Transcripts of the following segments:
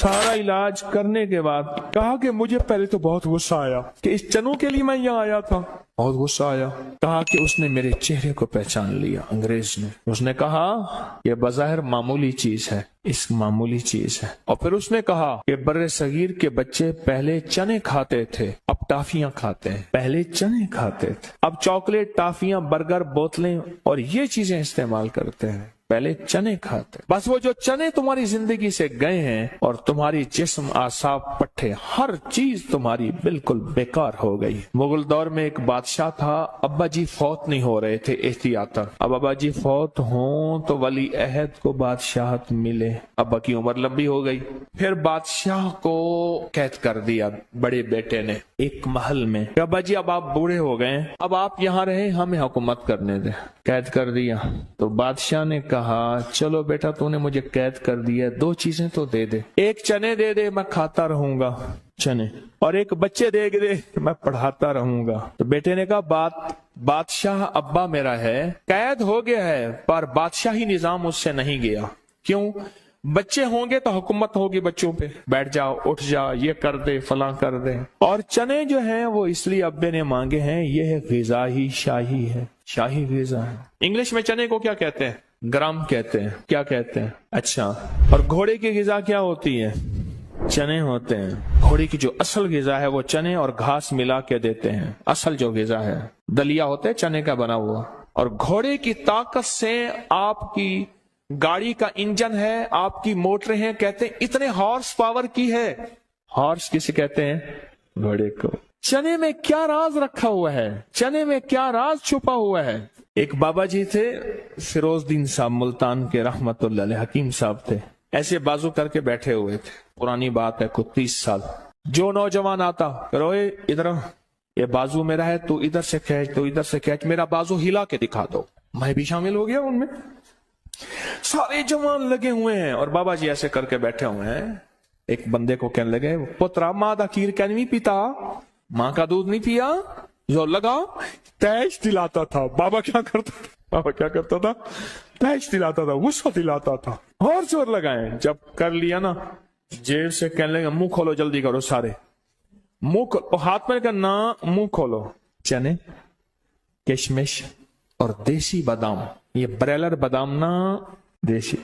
سارا علاج کرنے کے بعد کہا کہ مجھے پہلے تو بہت غصہ آیا کہ اس چنوں کے لیے میں یہاں آیا تھا، بہت غصہ آیا۔ کہا کہ اس نے میرے چہرے کو پہچان لیا، انگریز نے۔ اس نے کہا یہ بظاہر معمولی چیز ہے، اس معمولی چیز ہے۔ اور پھر اس نے کہا کہ بر صغیر کے بچے پہلے چنے کھاتے تھے، اب ٹافیاں کھاتے ہیں، پہلے چنے کھاتے تھے، اب چاکلیٹ، ٹافیاں، برگر، بوتلیں اور یہ چیزیں استعمال کرتے ہیں، پہلے چنے کھاتے۔ بس وہ جو چنے تمہاری زندگی سے گئے ہیں اور تمہاری جسم، اعصاب، پٹھے، ہر چیز تمہاری بالکل بیکار ہو گئی۔ مغل دور میں ایک بادشاہ تھا، ابا جی فوت نہیں ہو رہے تھے احتیاطاً۔ اب ابا جی فوت ہوں تو ولی عہد کو بادشاہت ملے، ابا کی عمر لمبی ہو گئی۔ پھر بادشاہ کو قید کر دیا بڑے بیٹے نے ایک محل میں کہ ابا جی اب آپ بوڑھے ہو گئے، اب آپ یہاں رہیں، ہمیں حکومت کرنے دیں۔ قید کر دیا تو بادشاہ نے کہا چلو بیٹا تو نے مجھے قید کر دیا، دو چیزیں تو دے دے، ایک چنے دے دے میں کھاتا رہوں گا چنے، اور ایک بچے دے دے میں پڑھاتا رہوں گا۔ تو بیٹے نے کہا بادشاہ ابا میرا ہے، قید ہو گیا ہے پر بادشاہی نظام اس سے نہیں گیا۔ کیوں؟ بچے ہوں گے تو حکومت ہوگی بچوں پہ، بیٹھ جاؤ، اٹھ جا، یہ کر دے، فلاں کر دے۔ اور چنے جو ہیں وہ اس لیے ابے نے مانگے ہیں، یہ ہے غذا ہی شاہی ہے، شاہی غذا ہے۔ انگلش میں چنے کو کیا کہتے ہیں؟ گرام کہتے ہیں۔ کیا کہتے ہیں؟ اچھا۔ اور گھوڑے کی غذا کیا ہوتی ہے؟ چنے ہوتے ہیں۔ گھوڑے کی جو اصل غذا ہے وہ چنے اور گھاس ملا کے دیتے ہیں، اصل جو غذا ہے۔ دلیا ہوتا ہے چنے کا بنا ہوا، اور گھوڑے کی طاقت سے آپ کی گاڑی کا انجن ہے، آپ کی موٹریں ہیں، کہتے ہیں اتنے ہارس پاور کی ہے۔ ہارس کسے کہتے ہیں؟ گھوڑے کو۔ چنے میں کیا راز رکھا ہوا ہے؟ چنے میں کیا راز چھپا ہوا ہے؟ ایک بابا جی تھے، فیروز دین صاحب ملتان کے، رحمت اللہ علیہ، حکیم صاحب تھے، ایسے بازو کر کے بیٹھے ہوئے تھے، پرانی بات ہے کوئی 30 سال۔ جو نوجوان آتا روئے ادھر، یہ بازو میرا ہے، تو ادھر سے کھینچ، تو ادھر سے کھینچ، میرا بازو ہلا کے دکھا دو۔ میں بھی شامل ہو گیا ان میں، سارے جوان لگے ہوئے ہیں اور بابا جی ایسے کر کے بیٹھے ہوئے ہیں۔ ایک بندے کو کہنے لگے پترا ماں دا کھیر کیا نہیں پیتا، ماں کا دودھ نہیں پیا؟ جو لگا تیش دلاتا تھا۔ بابا کیا کرتا تھا؟ بابا کیا کرتا تھا؟ تیش دلاتا تھا، غصہ دلاتا تھا، اور زور لگائیں۔ جب کر لیا نا، جیب سے کہنے لگا منہ کھولو، جلدی کرو سارے، منہ ہاتھ میں کرنا، منہ کھولو۔ چنے، کشمش اور دیسی بادام، یہ بریلر بادام نا، دیسی،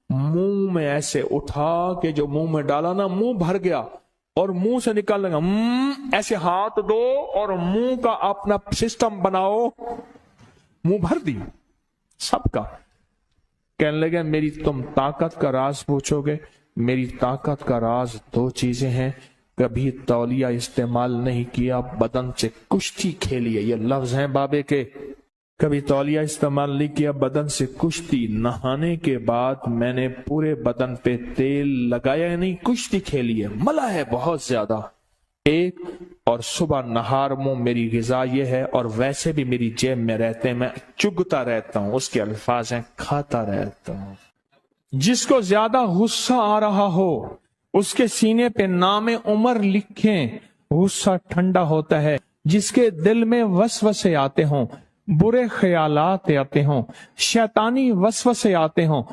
منہ میں ایسے اٹھا کہ جو منہ میں ڈالا نا منہ بھر گیا، اور منہ سے نکال لگا، ایسے ہاتھ دو اور منہ کا اپنا سسٹم بناؤ، منہ بھر دی سب کا۔ کہنے لگے میری تم طاقت کا راز پوچھو گے، میری طاقت کا راز دو چیزیں ہیں، کبھی تولیہ استعمال نہیں کیا، بدن سے کشتی کھیلی ہے، یہ لفظ ہیں بابے کے، کبھی تولیہ استعمال نہیں کیا، بدن سے کشتی، نہانے کے بعد میں نے پورے بدن پہ تیل لگایا نہیں، کشتی کھیلی ہے، ملا ہے بہت زیادہ، ایک، اور صبح نہار منہ میری غذا یہ ہے، اور ویسے بھی میری جیب میں رہتے ہیں، میں چگتا رہتا ہوں، اس کے الفاظ ہیں کھاتا رہتا ہوں۔ جس کو زیادہ غصہ آ رہا ہو اس کے سینے پہ نام عمر لکھیں، غصہ ٹھنڈا ہوتا ہے۔ جس کے دل میں وسوسے آتے ہوں، برے خیالات آتے ہوں، شیطانی وسوسے آتے ہوں،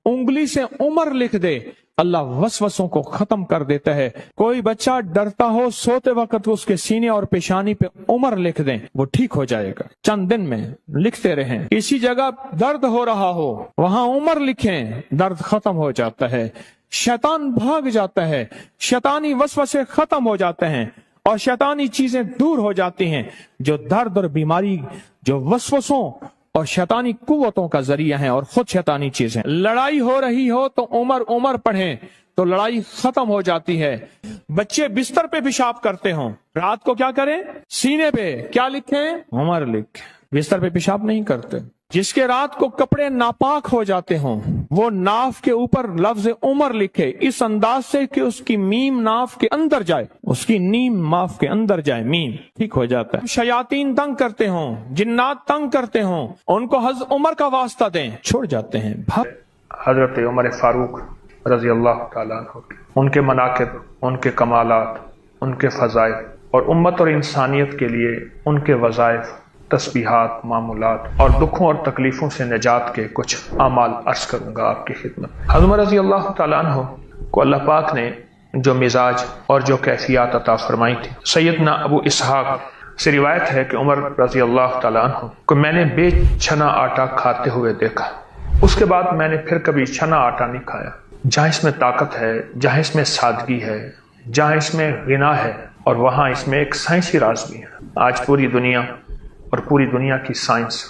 انگلی سے عمر لکھ دے، اللہ وسوسوں کو ختم کر دیتا ہے۔ کوئی بچہ ڈرتا ہو، سوتے وقت اس کے سینے اور پیشانی پہ عمر لکھ دیں، وہ ٹھیک ہو جائے گا، چند دن میں لکھتے رہیں۔ کسی جگہ درد ہو رہا ہو، وہاں عمر لکھیں، درد ختم ہو جاتا ہے، شیطان بھاگ جاتا ہے، شیطانی وسوسے ختم ہو جاتے ہیں، اور شیطانی چیزیں دور ہو جاتی ہیں۔ جو درد اور بیماری جو وسوسوں اور شیطانی قوتوں کا ذریعہ ہیں، اور خود شیطانی چیزیں، لڑائی ہو رہی ہو تو عمر پڑھیں تو لڑائی ختم ہو جاتی ہے۔ بچے بستر پہ پیشاب کرتے ہوں، رات کو کیا کریں؟ سینے پہ کیا لکھیں؟ عمر لکھیں، بستر پہ پیشاب نہیں کرتے۔ جس کے رات کو کپڑے ناپاک ہو جاتے ہوں، وہ ناف کے اوپر لفظ عمر لکھے، اس انداز سے کہ اس کی میم ناف کے اندر جائے، اس کی نیم ناف کے اندر جائے، میم ٹھیک ہو جاتا ہے۔ شیاطین تنگ کرتے ہوں، جنات تنگ کرتے ہوں، ان کو حضرت عمر کا واسطہ دیں، چھوڑ جاتے ہیں۔ حضرت عمر فاروق رضی اللہ تعالیٰ عنہ، ان کے مناقب، ان کے کمالات، ان کے فضائل، اور امت اور انسانیت کے لیے ان کے وظائف، تسبیحات، معمولات اور دکھوں اور تکلیفوں سے نجات کے کچھ اعمال عرض کروں گا آپ کی خدمت۔ حضرت عمر رضی اللہ تعالیٰ عنہ کو اللہ پاک نے جو مزاج اور جو کیفیات عطا فرمائی تھی۔ سیدنا ابو اسحاق سے روایت ہے کہ عمر رضی اللہ تعالیٰ عنہ کو میں نے بے چھنا آٹا کھاتے ہوئے دیکھا، اس کے بعد میں نے پھر کبھی چھنا آٹا نہیں کھایا۔ جہاں اس میں طاقت ہے، جہاں اس میں سادگی ہے، جہاں اس میں غنا ہے، اور وہاں اس میں ایک سائنسی راز بھی ہے۔ آج پوری دنیا اور پوری دنیا کی سائنس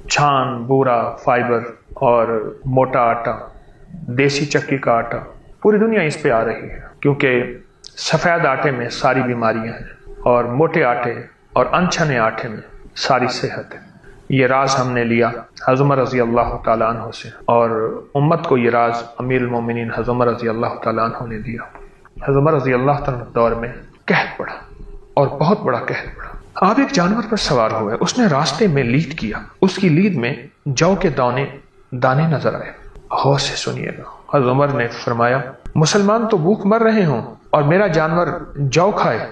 چھان، بورا، فائبر اور موٹا آٹا، دیسی چکی کا آٹا، پوری دنیا اس پہ آ رہی ہے، کیونکہ سفید آٹے میں ساری بیماریاں ہیں اور موٹے آٹے اور انچھنے آٹے میں ساری صحت ہے۔ یہ راز ہم نے لیا حضرت عمر رضی اللہ تعالیٰ عنہ سے، اور امت کو یہ راز امیر المومنین حضرت عمر رضی اللہ تعالیٰ عنہ نے دیا۔ حضرت عمر رضی اللہ تعالیٰ عنہ دور میں قحط پڑا، اور بہت بڑا قحط پڑا۔ آپ ایک جانور پر سوار ہوئے، اس نے راستے میں لیڈ کیا، اس کی لیڈ میں جو کے دانے نظر آئے۔ غور سے سنیے گا، حضرت عمر نے فرمایا مسلمان تو بھوک مر رہے ہوں اور میرا جانور جو کھائے،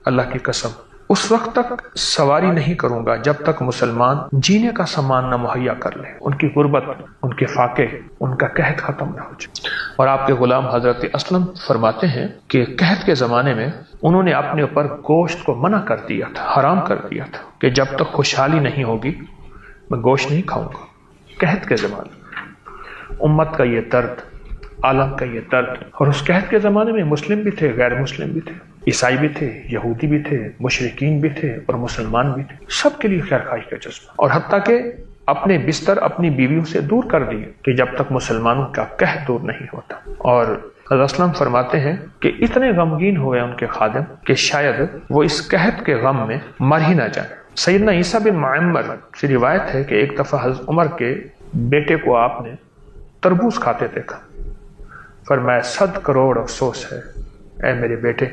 اللہ کی قسم اس وقت تک سواری نہیں کروں گا جب تک مسلمان جینے کا سامان نہ مہیا کر لے، ان کی غربت، ان کے فاقے، ان کا قحط ختم نہ ہو جائے۔ اور آپ کے غلام حضرت اسلم فرماتے ہیں کہ قحط کے زمانے میں انہوں نے اپنے اوپر گوشت کو منع کر دیا تھا، حرام کر دیا تھا کہ جب تک خوشحالی نہیں ہوگی میں گوشت نہیں کھاؤں گا۔ قحط کے زمانے میں امت کا یہ درد، عالم کا یہ درد، اور اس قحط کے زمانے میں مسلم بھی تھے، غیر مسلم بھی تھے، عیسائی بھی تھے، یہودی بھی تھے، مشرکین بھی تھے اور مسلمان بھی تھے، سب کے لیے خیر خواہی کا جذبہ، اور حتیٰ کہ اپنے بستر اپنی بیویوں سے دور کر دیے کہ جب تک مسلمانوں کا قحط دور نہیں ہوتا۔ اور حضرت اسلم فرماتے ہیں کہ اتنے غمگین ہوئے ان کے خادم کہ شاید وہ اس قحط کے غم میں مر ہی نہ جائیں۔ سیدنا عیسیٰ بن معمر سے روایت ہے کہ ایک دفعہ حضرت عمر کے بیٹے کو آپ نے تربوز کھاتے دیکھا، فرمایا 100 کروڑ افسوس ہے اے میرے بیٹے،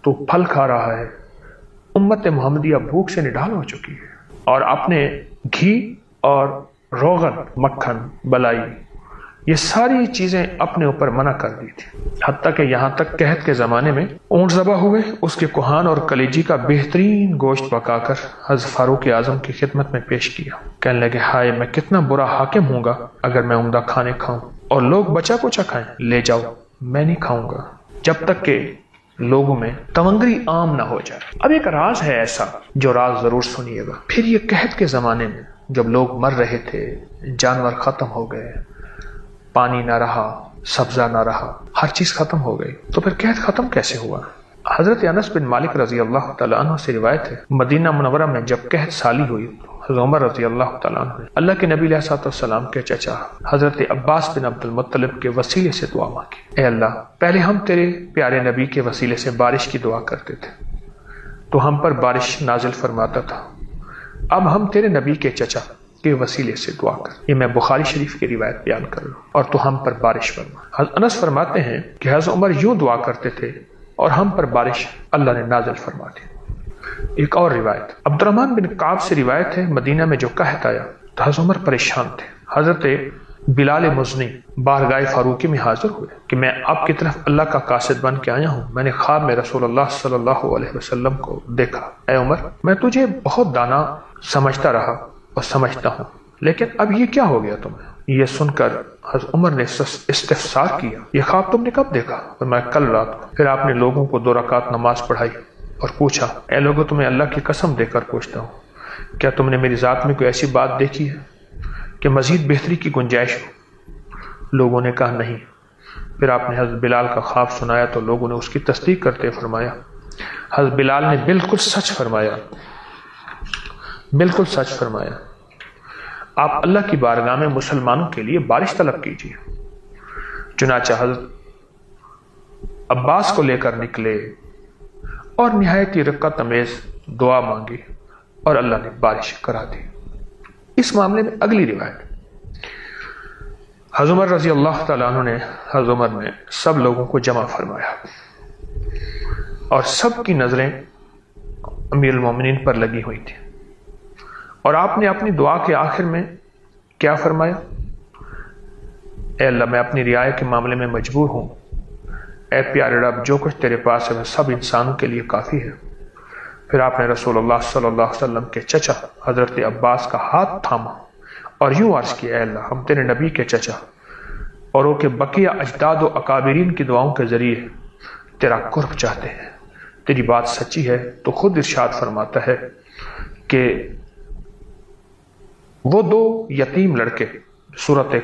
تو پھل کھا رہا ہے، امت محمدیہ بھوک سے نڈال ہو چکی ہے۔ اور آپ نے گھی اور روغن، مکھن، بلائی، یہ ساری چیزیں اپنے اوپر منع کر دی تھی، حتیٰ کہ یہاں تک قحط کے زمانے میں اونٹ ذبح ہوئے، اس کے کوہان اور کلیجی کا بہترین گوشت پکا کر حضرت فاروق اعظم کی خدمت میں پیش کیا۔ کہنے لگے ہائے میں کتنا برا حاکم ہوں گا اگر میں عمدہ کھانے کھاؤں اور لوگ بچا کچا کھائیں، لے جاؤ، میں نہیں کھاؤں گا جب تک کہ لوگوں میں تونگری عام نہ ہو جائے۔ اب ایک راز ہے ایسا جو راز ضرور سنیے گا۔ پھر یہ قحط کے زمانے میں جب لوگ مر رہے تھے، جانور ختم ہو گئے، پانی نہ رہا، سبزہ نہ رہا، ہر چیز ختم ہو گئی، تو پھر قحط ختم کیسے ہوا؟ حضرت انس بن مالک رضی اللہ تعالیٰ عنہ سے روایت ہے مدینہ منورہ میں جب قحط سالی ہوئی، حضرت عمر رضی اللہ تعالیٰ عنہ نے اللہ کے نبی علیہ الصلوۃ والسلام کے چچا حضرت عباس بن عبد المطلب کے وسیلے سے دعا مانگی، اے اللہ پہلے ہم تیرے پیارے نبی کے وسیلے سے بارش کی دعا کرتے تھے تو ہم پر بارش نازل فرماتا تھا، اب ہم تیرے نبی کے چچا کے وسیلے سے دعا کر، یہ میں بخاری شریف کی روایت بیان کر رہا ہوں، اور تو ہم پر بارش فرما۔ حضرت انس فرماتے ہیں کہ حضرت عمر یوں دعا کرتے تھے اور ہم پر بارش اللہ نے نازل فرما دی۔ ایک اور روایت عبد الرحمن بن کعب سے روایت ہے مدینہ میں جو قحط آیا تو حضرت عمر پریشان تھے، حضرت بلال مزنی بارگاہ فاروقی میں حاضر ہوئے کہ میں آپ کی طرف اللہ کا قاصد بن کے آیا ہوں، میں نے خواب میں رسول اللہ صلی اللہ علیہ وسلم کو دیکھا، اے عمر میں تجھے بہت دانا سمجھتا رہا اور سمجھتا ہوں، لیکن اب یہ کیا ہو گیا تمہیں؟ یہ سن کر حضرت عمر نے استفسار کیا، یہ خواب تم نے کب دیکھا؟ اور میں کل رات کو۔ پھر آپ نے لوگوں کو 2 رکعت نماز پڑھائی اور پوچھا، اے لوگوں تمہیں اللہ کی قسم دے کر پوچھتا ہوں، کیا تم نے میری ذات میں کوئی ایسی بات دیکھی ہے کہ مزید بہتری کی گنجائش ہو؟ لوگوں نے کہا نہیں۔ پھر آپ نے حضرت بلال کا خواب سنایا تو لوگوں نے اس کی تصدیق کرتے فرمایا، حضرت بلال نے بالکل سچ فرمایا، بالکل سچ فرمایا، آپ اللہ کی بارگاہ میں مسلمانوں کے لیے بارش طلب کیجیے۔ چنانچہ حضرت عباس کو لے کر نکلے اور نہایت ہی رقت امیز دعا مانگی اور اللہ نے بارش کرا دی۔ اس معاملے میں اگلی روایت حضرت عمر رضی اللہ تعالیٰ عنہ نے حضرت عمر نے سب لوگوں کو جمع فرمایا اور سب کی نظریں امیر المومنین پر لگی ہوئی تھی، اور آپ نے اپنی دعا کے آخر میں کیا فرمایا؟ اے اللہ میں اپنی رعایا کے معاملے میں مجبور ہوں، اے پیارے رب جو کچھ تیرے پاس ہے وہ سب انسانوں کے لیے کافی ہے۔ پھر آپ نے رسول اللہ صلی اللہ علیہ وسلم کے چچا حضرت عباس کا ہاتھ تھاما اور یوں عرض کیا، اے اللہ ہم تیرے نبی کے چچا اور وہ کہ بقیہ اجداد و اکابرین کی دعاؤں کے ذریعے تیرا قرب چاہتے ہیں، تیری بات سچی ہے، تو خود ارشاد فرماتا ہے کہ وہ دو یتیم لڑکے، سورۃ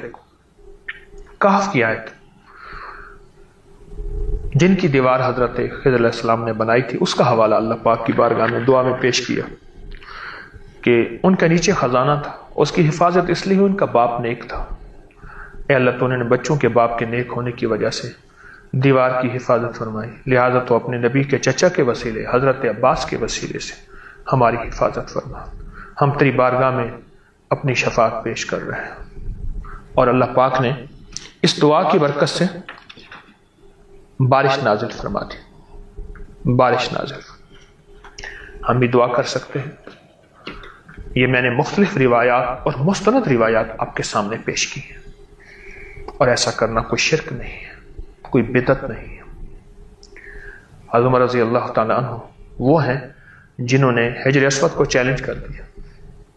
کہف کی آیت، جن کی دیوار حضرت خضر علیہ السلام نے بنائی تھی، اس کا حوالہ اللہ پاک کی بارگاہ میں دعا میں پیش کیا کہ ان کا نیچے خزانہ تھا، اس کی حفاظت اس لیے ان کا باپ نیک تھا۔ اے اللہ، تو نے بچوں کے باپ کے نیک ہونے کی وجہ سے دیوار کی حفاظت فرمائی، لہٰذا تو اپنے نبی کے چچا کے وسیلے حضرت عباس کے وسیلے سے ہماری حفاظت فرما۔ ہم تیری بارگاہ میں اپنی شفاعت پیش کر رہے ہیں، اور اللہ پاک نے اس دعا کی برکت سے بارش نازل فرما دی، بارش نازل۔ ہم بھی دعا کر سکتے ہیں۔ یہ میں نے مختلف روایات اور مستند روایات آپ کے سامنے پیش کی ہیں، اور ایسا کرنا کوئی شرک نہیں ہے، کوئی بدعت نہیں ہے۔ حضرت عمر رضی اللہ تعالیٰ عنہ وہ ہیں جنہوں نے حجر اسود کو چیلنج کر دیا۔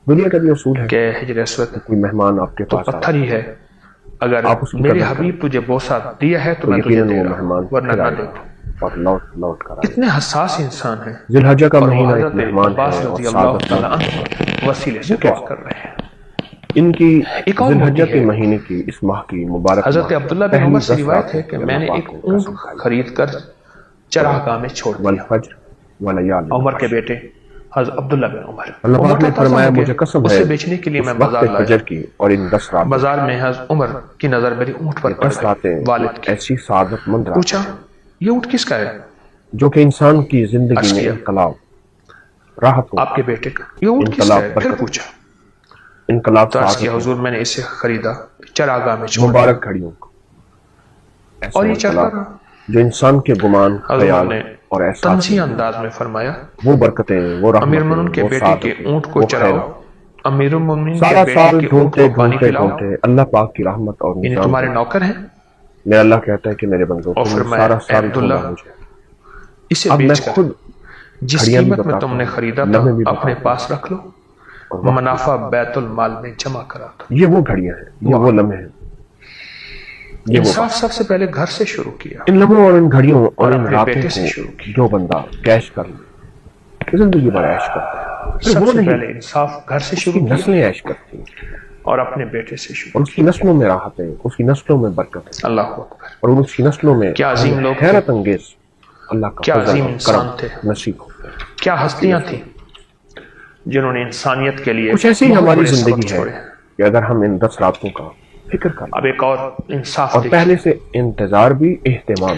دنیا کا بھی اصول ہے کہ حجر اسود کوئی مہمان آپ کے تو پاس پتھر ہی ہے، اگر آپ اس کی میرے قدر حبیب تجھے بوسہ دیا ہے تو میں تجھے یقیناً دے وہ رہا مہمان ہوں، ورنہ پھر نہ آئے دے۔ گا اور لوٹ کر آئے اتنے حساس انسان ہیں، ذی الحجہ کا اور وہ مہینہ ایک حضرت مہمان عباس ہے اور رضی اللہ سعادت تعالیٰ مند۔ عنہ وسیلے سے دعا کر رہے ہیں۔ ان کی ایک اور ذی الحجہ موقع کے ہے، مہینے کی اس ماہ کی مبارک حضرت ماہ عبداللہ بن پہلی عمر سے 10 روایت ہے راتیں کہ اللہ میں نے پاک ایک کو اونٹ قسم کھائی۔ خرید کر چراگاہ میں چھوڑ دیا۔ والفجر ولیال عمر کے بیٹے حضرت عبداللہ بن عمر، اللہ وہ پاک نے موٹا تازہ فرمایا ہو گیا، مجھے قسم اسے ہے بیچنے کے لیے میں اس وقت بازار لایا۔ فجر کی اور ان 10 راتوں بازار میں حضرت عمر کی نظر میری اونٹ پر پڑ 10 راتیں گئی، والد کی۔ ایسی سعادت مند راتیں پوچھا یہ اونٹ کس کا ہے؟ جو کہ انسان کی زندگی عرض میں کیا انقلاب، راحت آپ کے بیٹے کا۔ یہ اونٹ کس کا انقلاب ہے؟ پھر برکت، پوچھا انقلاب تو عرض کیا سعادت، حضور میں نے اسے خریدا، چراگاہ میں چھوڑ دیا، مبارک گھڑیوں کو، ایسا اور یہ چلتا انقلاب رہا۔ جو انسان کے گمان، حضور خیال نے اور احساس تنزیہ انداز میں فرمایا وہ برکتیں، وہ امیر المومنین رحمتیں، کے وہ بیٹے کے سعادتیں، اونٹ کو وہ چراؤ، خیرات۔ امیر المومنین سارا کے سال بیٹے کے اونٹ ڈھونڈتے کو پانی ڈھونڈتے پلاؤ، ڈھونڈتے اللہ پاک کی رحمت اور یعنی نظام تمہارے کو- نوکر ہیں۔ میرا اللہ کہتا ہے کہ میرے بندوں اور تم نے فرمایا، سارا اے سال عبداللہ، ڈھونڈا مجھے، اسے اب میں بیچ کر خود جس گھڑیاں بھی قیمت میں بتاتا تم نے ہوں، خریدا تھا لمحے بھی اپنے بتاتا پاس رکھ لو، اور وقت منافع بیت المال میں جمع کرا دو۔ یہ وہ گھڑیاں ہیں، یہ وہ لمحے ہیں، یہ وہ انصاف سب سے پہلے گھر سے شروع کیا، ان لمحوں اور ان گھڑیوں اور اور ان اپنے راتوں بیٹے سے کو شروع کی۔ جو بندہ کیش کر لے زندگی بھر عیش کرتا ہے، صرف سب وہ سے نہیں، پہلے انصاف گھر سے اس کی شروع کیا نسلیں عیش کرتی ہیں اور اپنے بیٹے سے شروع اور اس کی نسلوں میں راحتیں، اس کی نسلوں میں برکت ہے، اللہ اکبر۔ اور اس کی نسلوں میں کیا عظیم لوگ تھے، حیرت انگیز اللہ کا کیا فضل عظیم اور انسان کرم تھے، نصیب ہو۔ کیا ہستیاں تھیں جنہوں نے انسانیت کے لیے کچھ ایسی ہی بہت ہماری بڑے سبق زندگی ہے چھوڑے۔ کہ اگر ہم ان 10 راتوں کا فکر کریں اب ایک اور انصاف اور دیکھیے، پہلے سے انتظار بھی، اہتمام،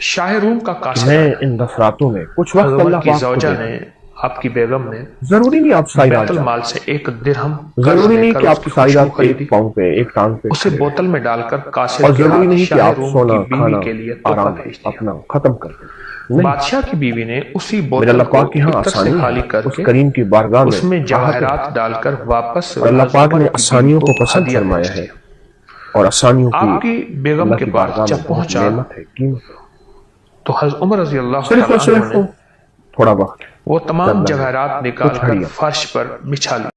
شاہ روم کا قاصد میں ان 10 راتوں میں کچھ وقت حضرت اللہ عمر کی پاک کو زوجہ دے نے، آپ کی بیگم نے ضروری نہیں آپ ساری بیت رات جائیں، المال سے ایک درہم ضروری نہیں کہ اس آپ کی کی ساری خوشبو رات خریدی، ایک پاؤں پہ، ایک ٹانگ پہ اسے کھڑے بوتل میں ڈال کر قاصد اور کے ضروری ہاتھ نہیں کہ شاہ آپ روم سونا کی بیوی کھانا کے لیے تحفہ آرام بھیج دیا۔ اپنا ختم کر دیں، نہیں، بادشاہ کی بیوی نے اسی میرے بوتل اللہ کو پاک کی ہاں عطر سے آسانی خالی ہے، کر اس کے کریم کی بارگاہ اس میں میں جواہرات ڈال کر واپس اور اللہ حضرت پاک عمر نے کی آسانیوں بیوی کو پسند ہدیہ فرمایا بھیج ہے، دیا۔ اور آسانیوں آپ کی بیگم اللہ کے کی پاس بارگاہ جب میں بہت پہنچا نعمت ہے، قیمت ہے۔ تو حضرت عمر رضی اللہ صرف اور تعالیٰ صرف عنہ نے تھوڑا وقت وہ تمام چند لمحے، جواہرات نکال کچھ کر گھڑیاں فرش پر بچھا لی۔